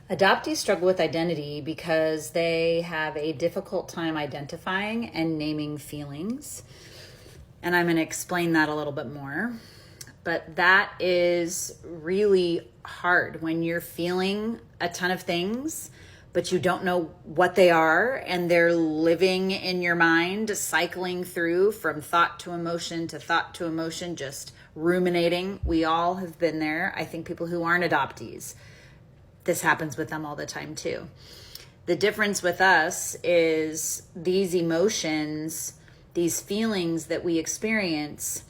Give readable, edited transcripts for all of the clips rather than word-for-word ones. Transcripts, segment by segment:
Adoptees struggle with identity because they have a difficult time identifying and naming feelings. And I'm going to explain that a little bit more. But that is really hard when you're feeling a ton of things, but you don't know what they are, and they're living in your mind, cycling through from thought to emotion to thought to emotion, just ruminating. We all have been there. I think people who aren't adoptees, this happens with them all the time too. The difference with us is these emotions, these feelings that we experience,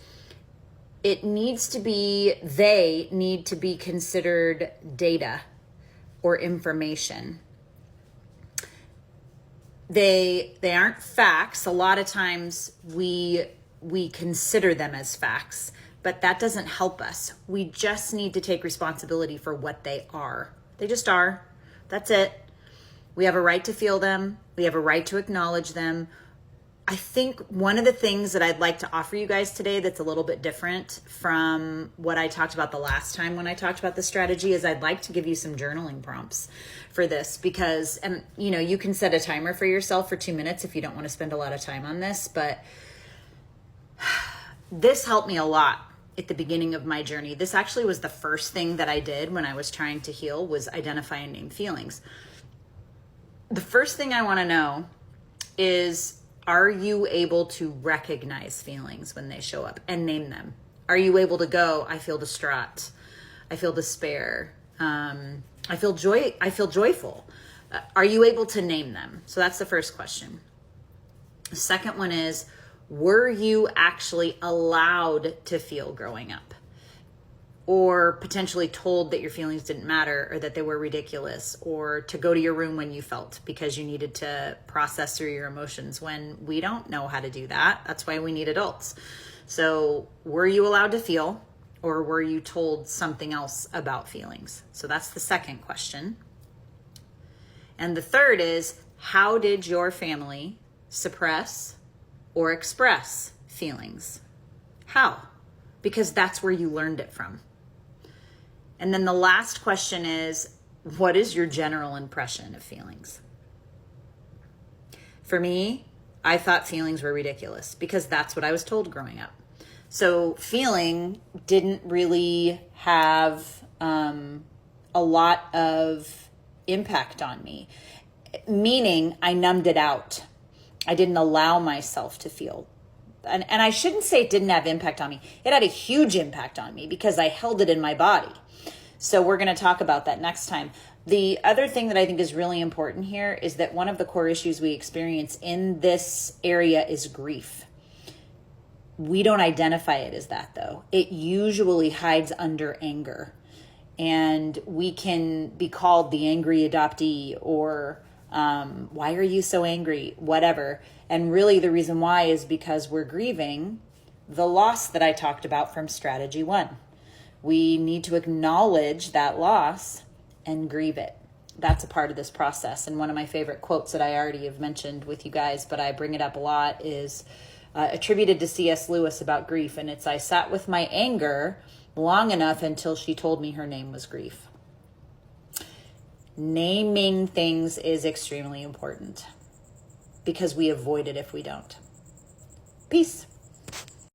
they need to be considered data or information. They aren't facts. A lot of times we consider them as facts, but that doesn't help us. We just need to take responsibility for what they are. They just are. That's it. We have a right to feel them. We have a right to acknowledge them. I think one of the things that I'd like to offer you guys today that's a little bit different from what I talked about the last time when I talked about the strategy is I'd like to give you some journaling prompts for this because, and you can set a timer for yourself for 2 minutes if you don't want to spend a lot of time on this, but this helped me a lot at the beginning of my journey. This actually was the first thing that I did when I was trying to heal, was identify and name feelings. The first thing I want to know is, are you able to recognize feelings when they show up and name them? Are you able to go, I feel distraught, I feel despair, I feel joyful. Are you able to name them? So that's the first question. The second one is, were you actually allowed to feel growing up? Or potentially told that your feelings didn't matter, or that they were ridiculous, or to go to your room when you felt because you needed to process through your emotions, when we don't know how to do that. That's why we need adults. So were you allowed to feel, or were you told something else about feelings? So that's the second question. And the third is, how did your family suppress or express feelings? How? Because that's where you learned it from. And then the last question is, what is your general impression of feelings? For me, I thought feelings were ridiculous because that's what I was told growing up. So feeling didn't really have a lot of impact on me, meaning I numbed it out. I didn't allow myself to feel. And I shouldn't say it didn't have impact on me. It had a huge impact on me because I held it in my body. So we're going to talk about that next time. The other thing that I think is really important here is that one of the core issues we experience in this area is grief. We don't identify it as that, though. It usually hides under anger. And we can be called the angry adoptee, or why are you so angry? Whatever. And really the reason why is because we're grieving the loss that I talked about from strategy 1. We need to acknowledge that loss and grieve it. That's a part of this process. And one of my favorite quotes that I already have mentioned with you guys, but I bring it up a lot, is attributed to C.S. Lewis about grief. And it's, I sat with my anger long enough until she told me her name was grief. Naming things is extremely important because we avoid it if we don't. Peace.